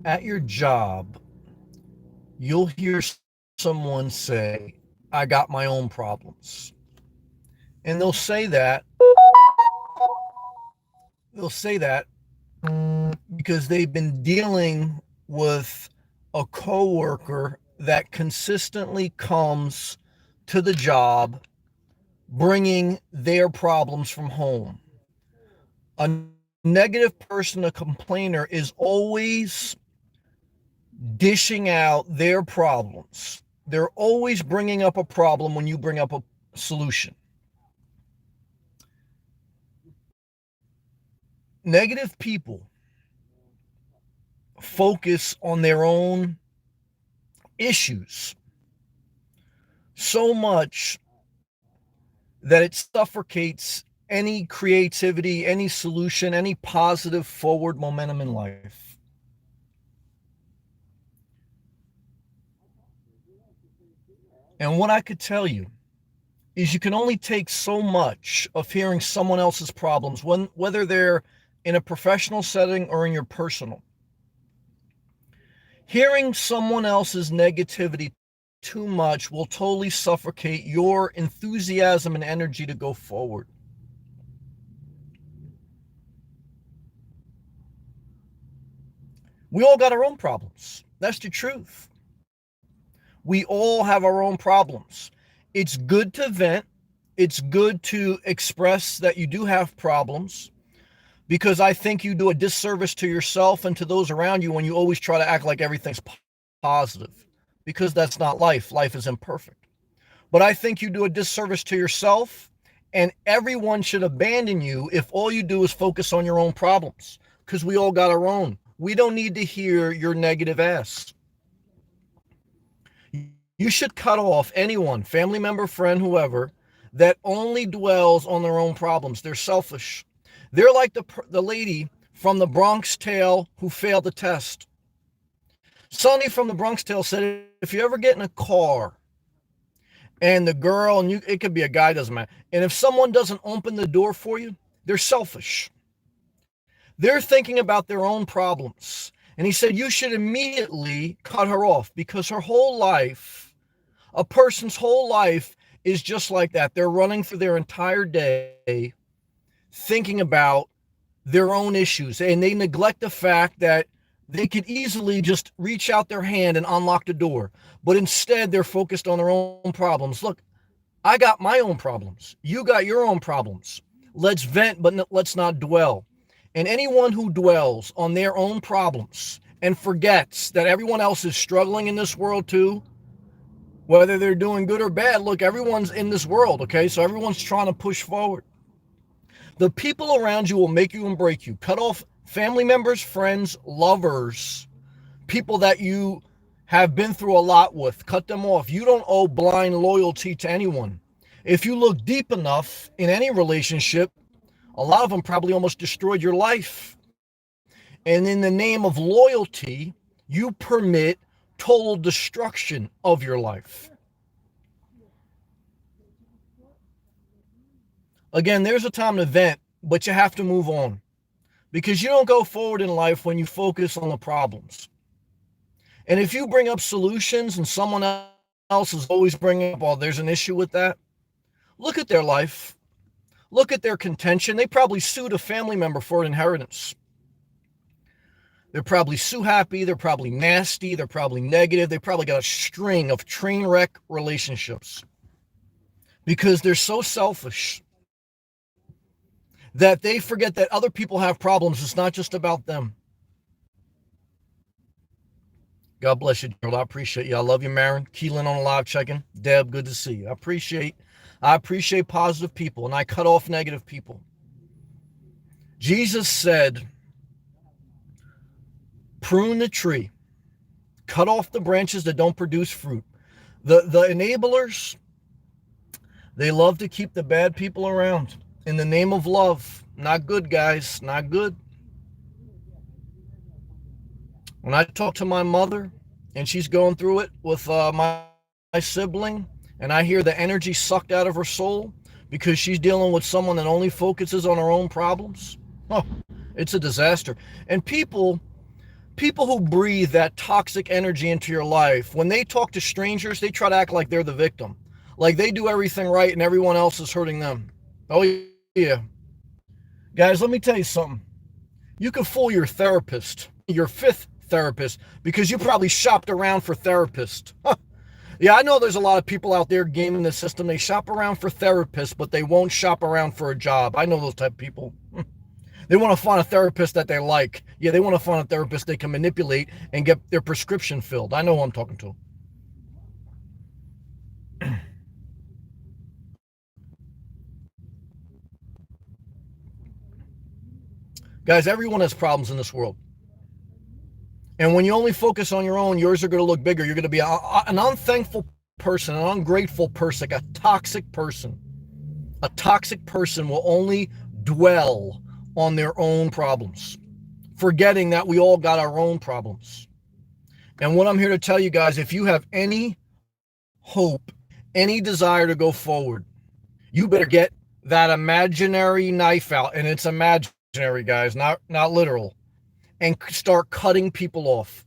At your job, you'll hear someone say, I got my own problems. And they'll say that because they've been dealing with a coworker that consistently comes to the job bringing their problems from home. A negative person, a complainer, is always dishing out their problems. They're always bringing up a problem when you bring up a solution. Negative people focus on their own issues so much that it suffocates any creativity, any solution, any positive forward momentum in life. And what I could tell you is you can only take so much of hearing someone else's problems, whether they're in a professional setting or in your personal. Hearing someone else's negativity too much will totally suffocate your enthusiasm and energy to go forward. We all got our own problems. That's the truth. We all have our own problems. It's good to vent. It's good to express that you do have problems, because I think you do a disservice to yourself and to those around you when you always try to act like everything's positive, because that's not life. Life is imperfect. But I think you do a disservice to yourself, and everyone should abandon you if all you do is focus on your own problems, because we all got our own. We don't need to hear your negative ass. You should cut off anyone, family member, friend, whoever, that only dwells on their own problems. They're selfish. They're like the lady from the Bronx Tale who failed the test. Sonny from the Bronx Tale said, if you ever get in a car and the girl, and it could be a guy, doesn't matter, and if someone doesn't open the door for you, they're selfish. They're thinking about their own problems. And he said, you should immediately cut her off, because her whole life, a person's whole life is just like that. They're running through their entire day thinking about their own issues, and they neglect the fact that they could easily just reach out their hand and unlock the door. But instead, they're focused on their own problems. Look, I got my own problems. You got your own problems. Let's vent, but let's not dwell. And anyone who dwells on their own problems and forgets that everyone else is struggling in this world too, whether they're doing good or bad, look, everyone's in this world, okay? So everyone's trying to push forward. The people around you will make you and break you. Cut off family members, friends, lovers, people that you have been through a lot with. Cut them off. You don't owe blind loyalty to anyone. If you look deep enough in any relationship, a lot of them probably almost destroyed your life. And in the name of loyalty, you permit total destruction of your life. Again, there's a time to vent, but you have to move on, because you don't go forward in life when you focus on the problems. And if you bring up solutions and someone else is always bringing up, oh, there's an issue with that, look at their life. Look at their contention. They probably sued a family member for an inheritance. They're probably sue happy. They're probably nasty. They're probably negative. They probably got a string of train wreck relationships, because they're so selfish that they forget that other people have problems. It's not just about them. God bless you, Gerald. I appreciate you. I love you, Marin. Keelan on the live checking. Deb, good to see you. I appreciate positive people, and I cut off negative people. Jesus said, prune the tree, cut off the branches that don't produce fruit. The enablers, they love to keep the bad people around in the name of love. Not good, guys. Not good. When I talk to my mother and she's going through it with my sibling, and I hear the energy sucked out of her soul because she's dealing with someone that only focuses on her own problems, oh, it's a disaster. And people people who breathe that toxic energy into your life, when they talk to strangers, they try to act like they're the victim. Like they do everything right and everyone else is hurting them. Oh, yeah. Guys, let me tell you something. You can fool your therapist, your fifth therapist, because you probably shopped around for therapists. Yeah, I know there's a lot of people out there gaming the system. They shop around for therapists, but they won't shop around for a job. I know those type of people. They want to find a therapist that they like. Yeah, they want to find a therapist they can manipulate and get their prescription filled. I know who I'm talking to. Guys, everyone has problems in this world. And when you only focus on your own, yours are going to look bigger. You're going to be an unthankful person, an ungrateful person, a toxic person. A toxic person will only dwell on their own problems, forgetting that we all got our own problems. And what I'm here to tell you guys, if you have any hope, any desire to go forward, you better get that imaginary knife out. And it's imaginary, guys, not literal. And start cutting people off.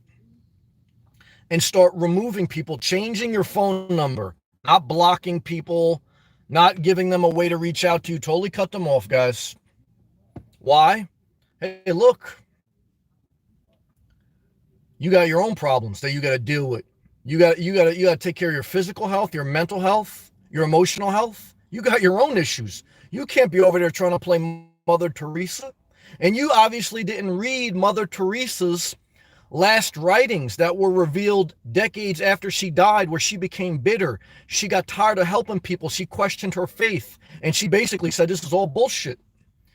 And start removing people, changing your phone number, not blocking people, not giving them a way to reach out to you. Totally cut them off, guys. Why? Hey, look. You got your own problems that you got to deal with. You got to take care of your physical health, your mental health, your emotional health. You got your own issues. You can't be over there trying to play Mother Teresa. And you obviously didn't read Mother Teresa's last writings that were revealed decades after she died, where she became bitter. She got tired of helping people. She questioned her faith. And she basically said, this is all bullshit.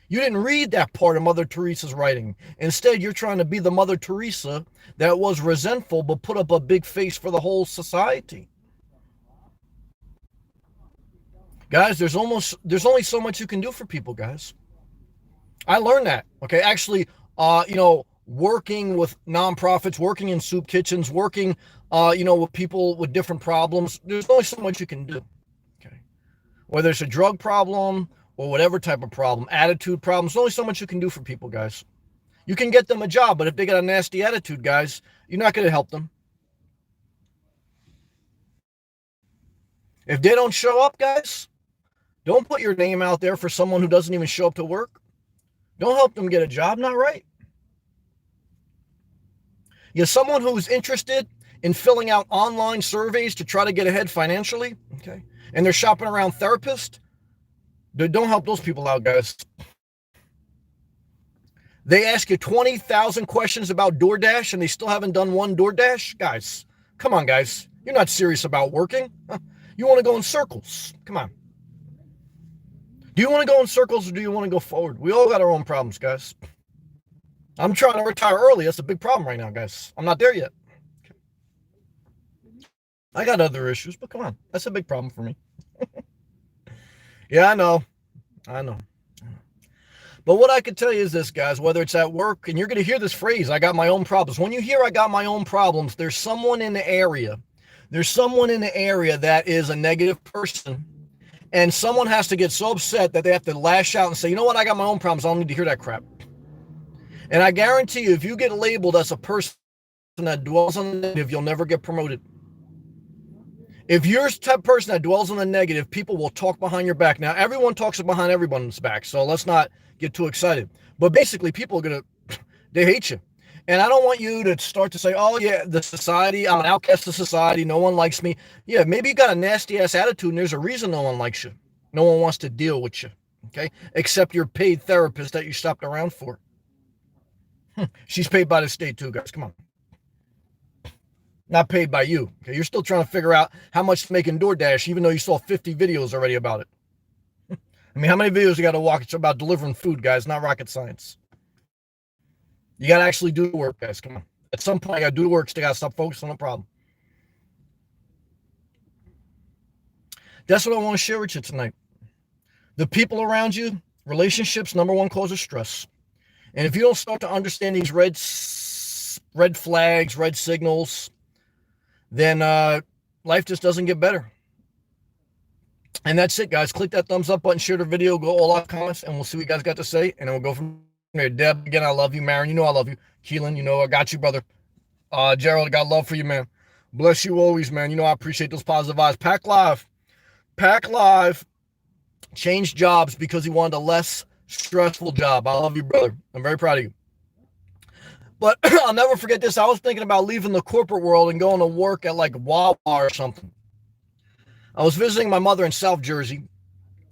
You didn't read that part of Mother Teresa's writing. Instead, you're trying to be the Mother Teresa that was resentful, but put up a big face for the whole society. Guys, there's only so much you can do for people, guys. I learned that, okay? Actually, working with nonprofits, working in soup kitchens, working, with people with different problems, there's only so much you can do, okay? Whether it's a drug problem or whatever type of problem, attitude problems, there's only so much you can do for people, guys. You can get them a job, but if they got a nasty attitude, guys, you're not going to help them. If they don't show up, guys, don't put your name out there for someone who doesn't even show up to work. Don't help them get a job, not right. You're someone who's interested in filling out online surveys to try to get ahead financially, okay? And they're shopping around therapists. Don't help those people out, guys. They ask you 20,000 questions about DoorDash and they still haven't done one DoorDash? Guys, come on, guys. You're not serious about working. You want to go in circles. Come on. Do you want to go in circles or do you want to go forward? We all got our own problems, guys. I'm trying to retire early. That's a big problem right now, guys. I'm not there yet. I got other issues, but come on. That's a big problem for me. Yeah, I know. But what I could tell you is this, guys, whether it's at work, and you're going to hear this phrase, I got my own problems. When you hear I got my own problems, there's someone in the area. There's someone in the area that is a negative person. And someone has to get so upset that they have to lash out and say, you know what, I got my own problems. I don't need to hear that crap. And I guarantee you, if you get labeled as a person that dwells on the negative, you'll never get promoted. If you're the type of person that dwells on the negative, people will talk behind your back. Now, everyone talks behind everyone's back, so let's not get too excited. But basically, people are they hate you. And I don't want you to start to say, oh, yeah, the society, I'm an outcast of society, no one likes me. Yeah, maybe you got a nasty-ass attitude, and there's a reason no one likes you. No one wants to deal with you, okay? Except your paid therapist that you shopped around for. She's paid by the state too, guys. Come on. Not paid by you. Okay, you're still trying to figure out how much to make in DoorDash, even though you saw 50 videos already about it. I mean, how many videos you got to watch? It's about delivering food, guys, not rocket science. You got to actually do the work, guys. Come on. At some point, you got to do the work, so you got to stop focusing on the problem. That's what I want to share with you tonight. The people around you, relationships, number one cause of stress. And if you don't start to understand these red flags, red signals, then life just doesn't get better. And that's it, guys. Click that thumbs up button, share the video, go all out comments, and we'll see what you guys got to say. And then we'll go from there. Deb, again, I love you. Marin, you know I love you. Keelan, you know I got you, brother. Gerald, I got love for you, man. Bless you always, man. You know I appreciate those positive vibes. Pack Live changed jobs because he wanted a less stressful job. I love you, brother. I'm very proud of you. But I'll never forget this. I was thinking about leaving the corporate world and going to work at like Wawa or something. I was visiting my mother in South Jersey.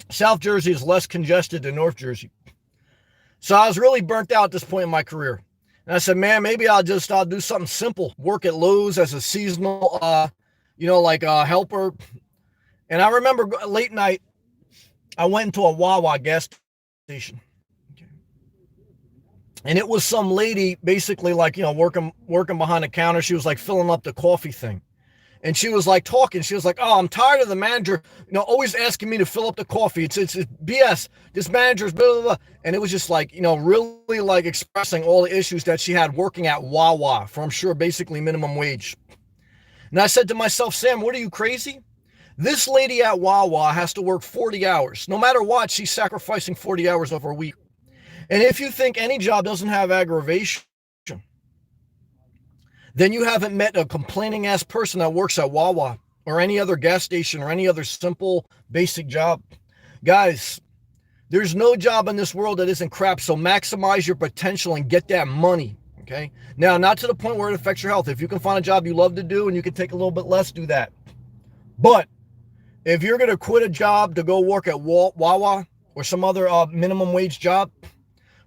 South Jersey is less congested than North Jersey. So I was really burnt out at this point in my career. And I said, man, maybe I'll do something simple. Work at Lowe's as a seasonal, like a helper. And I remember late night, I went into a Wawa gas station. And it was some lady basically like, working behind the counter. She was like filling up the coffee thing. And she was like talking. She was like, oh, I'm tired of the manager, always asking me to fill up the coffee. It's BS. This manager's blah, blah, blah. And it was just like, really like expressing all the issues that she had working at Wawa for, I'm sure, basically minimum wage. And I said to myself, Sam, what are you, crazy? This lady at Wawa has to work 40 hours. No matter what, she's sacrificing 40 hours of her week. And if you think any job doesn't have aggravation, then you haven't met a complaining ass person that works at Wawa or any other gas station or any other simple basic job. Guys, there's no job in this world that isn't crap. So maximize your potential and get that money. Okay. Now, not to the point where it affects your health. If you can find a job you love to do and you can take a little bit less, do that. But if you're going to quit a job to go work at Wawa or some other minimum wage job,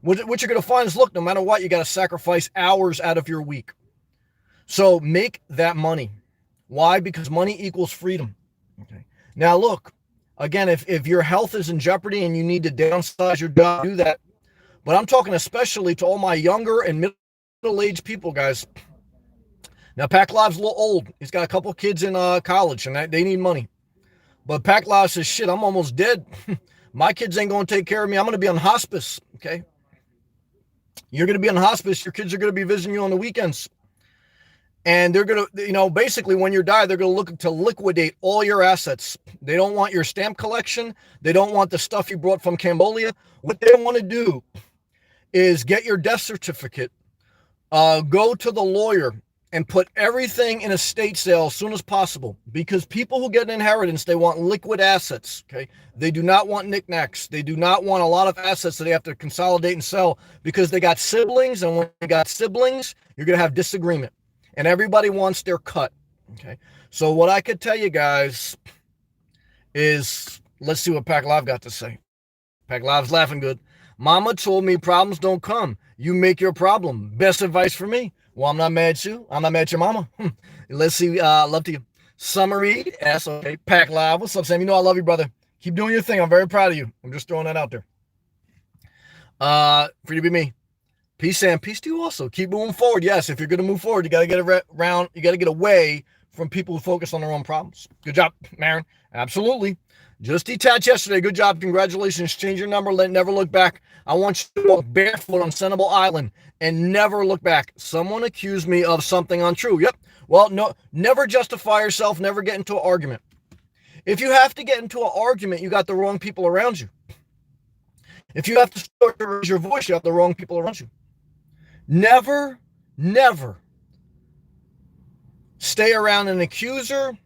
what you're going to find is, look, no matter what, you got to sacrifice hours out of your week. So make that money. Why? Because money equals freedom. Okay. Now, look, again, if your health is in jeopardy and you need to downsize your job, do that. But I'm talking especially to all my younger and middle-aged people, guys. Now, Pack Live's a little old. He's got a couple kids in college, and they need money. But Pack Live says, shit, I'm almost dead. My kids ain't going to take care of me. I'm going to be on hospice, okay? You're going to be on hospice. Your kids are going to be visiting you on the weekends. And they're going to, basically when you die, they're going to look to liquidate all your assets. They don't want your stamp collection. They don't want the stuff you brought from Cambodia. What they want to do is get your death certificate, go to the lawyer, and put everything in estate sale as soon as possible. Because people who get an inheritance, they want liquid assets, okay? They do not want knickknacks. They do not want a lot of assets that they have to consolidate and sell because they got siblings, and when you got siblings, you're going to have disagreement. And everybody wants their cut, okay? So what I could tell you guys is, let's see what Pack Live got to say. Pack Live's laughing good. Mama told me problems don't come. You make your problem. Best advice for me. Well, I'm not mad at you. I'm not mad at your mama. Let's see. Love to you. Summer Reed. Yes, okay. Pack Live. What's up, Sam? I love you, brother. Keep doing your thing. I'm very proud of you. I'm just throwing that out there. For you to be me. Peace, Sam. Peace to you also. Keep moving forward. Yes, if you're going to move forward, you got to get around. You got to get away from people who focus on their own problems. Good job, Marin. Absolutely. Just detached yesterday. Good job. Congratulations. Change your number. Never look back. I want you to walk barefoot on Senable Island and never look back. Someone accused me of something untrue. Yep. Well, no, never justify yourself. Never get into an argument. If you have to get into an argument, you got the wrong people around you. If you have to start to raise your voice, you have the wrong people around you. Never stay around an accuser,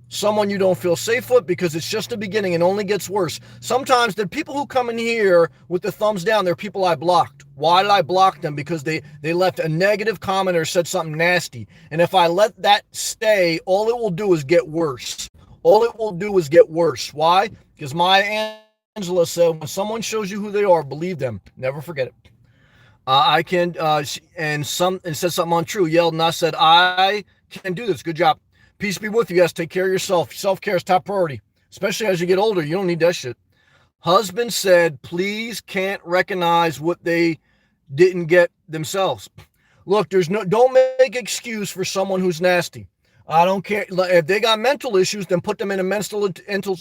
someone you don't feel safe with, because it's just the beginning and only gets worse. Sometimes the people who come in here with the thumbs down, they're people I blocked. Why did I block them? Because they left a negative comment or said something nasty. And if I let that stay, all it will do is get worse. All it will do is get worse. Why? Because Maya Angelou said, when someone shows you who they are, believe them. Never forget it. And said something untrue. Yelled and I said, I can do this. Good job. Peace be with you. Yes, take care of yourself. Self-care is top priority, especially as you get older. You don't need that shit. Husband said, please can't recognize what they didn't get themselves. Look, don't make excuse for someone who's nasty. I don't care. If they got mental issues, then put them in a mental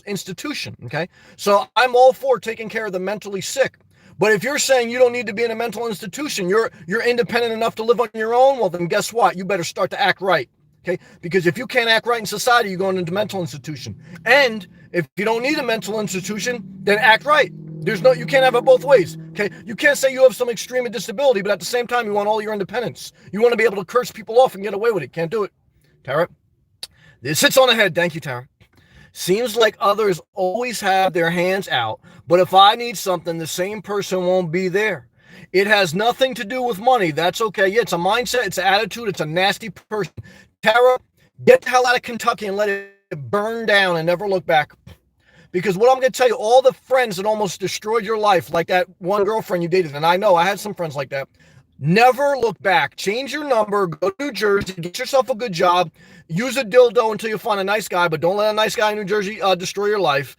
institution. Okay. So I'm all for taking care of the mentally sick. But if you're saying you don't need to be in a mental institution, you're independent enough to live on your own, well, then guess what? You better start to act right, okay? Because if you can't act right in society, you're going into a mental institution. And if you don't need a mental institution, then act right. You can't have it both ways. Okay. You can't say you have some extreme disability, but at the same time, you want all your independence. You want to be able to curse people off and get away with it. Can't do it. Tara, this hits on the head. Thank you, Tara. Seems like others always have their hands out, but if I need something, the same person won't be there. It has nothing to do with money. That's okay. Yeah, it's a mindset. It's an attitude. It's a nasty person. Tara, get the hell out of Kentucky and let it burn down and never look back. Because what I'm going to tell you, all the friends that almost destroyed your life, like that one girlfriend you dated, and I know I had some friends like that, never look back. Change your number. Go to New Jersey. Get yourself a good job. Use a dildo until you find a nice guy, but don't let a nice guy in New Jersey destroy your life.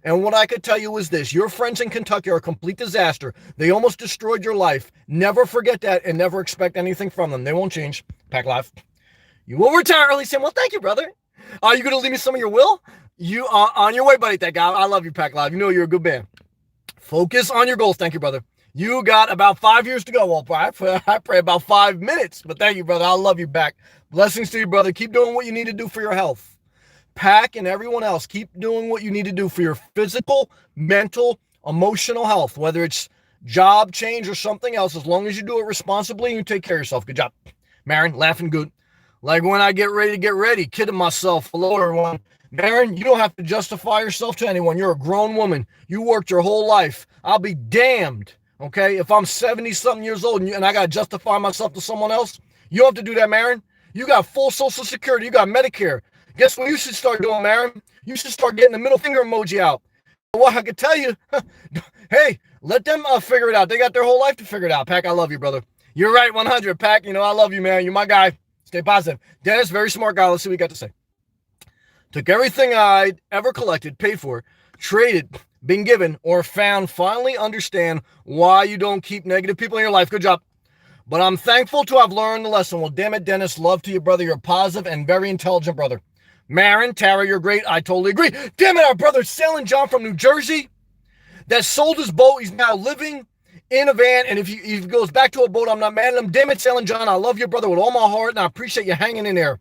And what I could tell you is this. Your friends in Kentucky are a complete disaster. They almost destroyed your life. Never forget that and never expect anything from them. They won't change. Pack Live. You will retire early, Sam. Well, thank you, brother. Are you going to leave me some of your will? You are on your way, buddy. That guy. I love you, Pack Live. You know you're a good man. Focus on your goals. Thank you, brother. You got about 5 years to go. Well, I pray about 5 minutes, but thank you, brother. I love you back. Blessings to you, brother. Keep doing what you need to do for your health. Pack and everyone else, keep doing what you need to do for your physical, mental, emotional health, whether it's job change or something else, as long as you do it responsibly and you take care of yourself. Good job. Marin, laughing good. Like when I get ready, kidding myself. Hello, everyone. Marin, you don't have to justify yourself to anyone. You're a grown woman. You worked your whole life. I'll be damned, okay, if I'm 70-something years old and I got to justify myself to someone else. You don't have to do that, Marin. You got full Social Security. You got Medicare. Guess what you should start doing, Marin? You should start getting the middle finger emoji out. Well, I could tell you, hey, let them figure it out. They got their whole life to figure it out. Pack, I love you, brother. You're right, 100. Pack, you know, I love you, man. You're my guy. Stay positive. Dennis, very smart guy. Let's see what you got to say. Took everything I'd ever collected, paid for, traded, been given, or found, finally understand why you don't keep negative people in your life. Good job. But I'm thankful to have learned the lesson. Well, damn it, Dennis, love to you, brother. You're a positive and very intelligent brother. Marin, Tara, you're great. I totally agree. Damn it, our brother Sailing John from New Jersey that sold his boat. He's now living in a van. And if he goes back to a boat, I'm not mad at him. Damn it, Sailing John. I love you, brother, with all my heart. And I appreciate you hanging in there.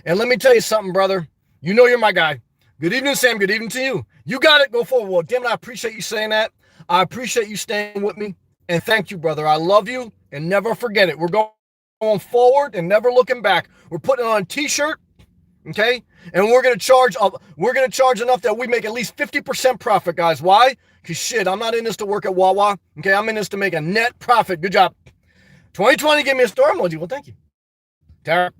And let me tell you something, brother. You know you're my guy. Good evening, Sam. Good evening to you. You got it. Go forward. Well, damn it, I appreciate you saying that. I appreciate you staying with me. And thank you, brother. I love you. And never forget it. We're going forward and never looking back. We're putting on a t-shirt. Okay, and we're gonna charge enough that we make at least 50% profit, guys. Why? Because shit, I'm not in this to work at Wawa. Okay, I'm in this to make a net profit. Good job. 2020, give me a star emoji. Well, thank you, Tara.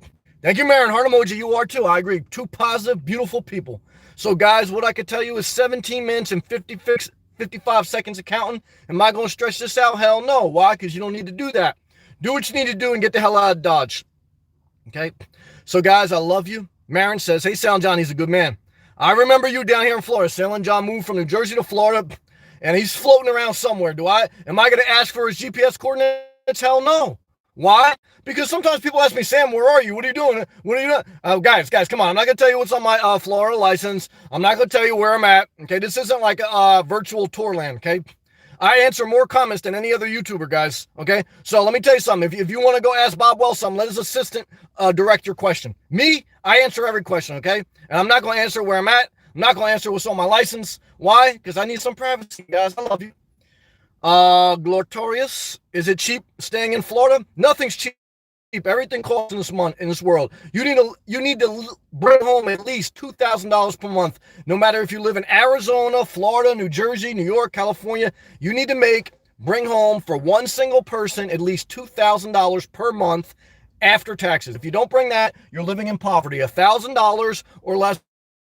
Thank you, Marin. Heart emoji. You are too. I agree. Two positive, beautiful people. So, guys, what I could tell you is 17 minutes and 55 seconds of counting. Am I going to stretch this out? Hell no. Why? Because you don't need to do that. Do what you need to do and get the hell out of Dodge. Okay. So, guys, I love you. Marin says, hey, Sailing John, he's a good man. I remember you down here in Florida. Sailing John moved from New Jersey to Florida, and he's floating around somewhere. Am I going to ask for his GPS coordinates? Hell no. Why? Because sometimes people ask me, Sam, where are you? What are you doing? What are you doing? Guys, come on. I'm not going to tell you what's on my Florida license. I'm not going to tell you where I'm at. Okay, this isn't like a virtual tour land, okay? I answer more comments than any other YouTuber, guys, okay? So let me tell you something. If you want to go ask Bob Wells something, let his assistant direct your question. Me, I answer every question, okay? And I'm not going to answer where I'm at. I'm not going to answer what's on my license. Why? Because I need some privacy, guys. I love you. Glorious, is it cheap staying in Florida? Nothing's cheap. Everything costs in this world. You need to bring home at least $2,000 per month. No matter if you live in Arizona, Florida, New Jersey, New York, California, you need to bring home for one single person at least $2,000 per month after taxes. If you don't bring that, you're living in poverty. $1,000 or less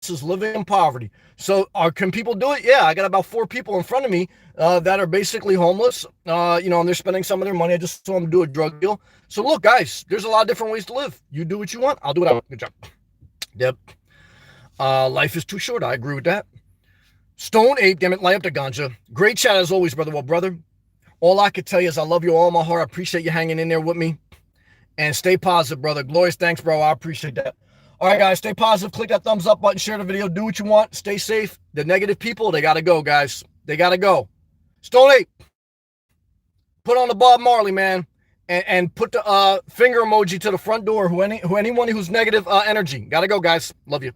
is living in poverty. So can people do it? Yeah, I got about 4 people in front of me that are basically homeless, and they're spending some of their money. I just saw them do a drug deal. So look, guys, there's a lot of different ways to live. You do what you want. I'll do what I want. Good job. Yep. Life is too short. I agree with that. Stone Ape, damn it, light up the ganja. Great chat as always, brother. Well, brother, all I could tell you is I love you all in my heart. I appreciate you hanging in there with me. And stay positive, brother. Glorious, thanks, bro. I appreciate that. All right, guys, stay positive. Click that thumbs up button. Share the video. Do what you want. Stay safe. The negative people, they got to go, guys. They got to go. Stone Ape, put on the Bob Marley, man, and put the finger emoji to the front door. Anyone who's negative energy. Got to go, guys. Love you.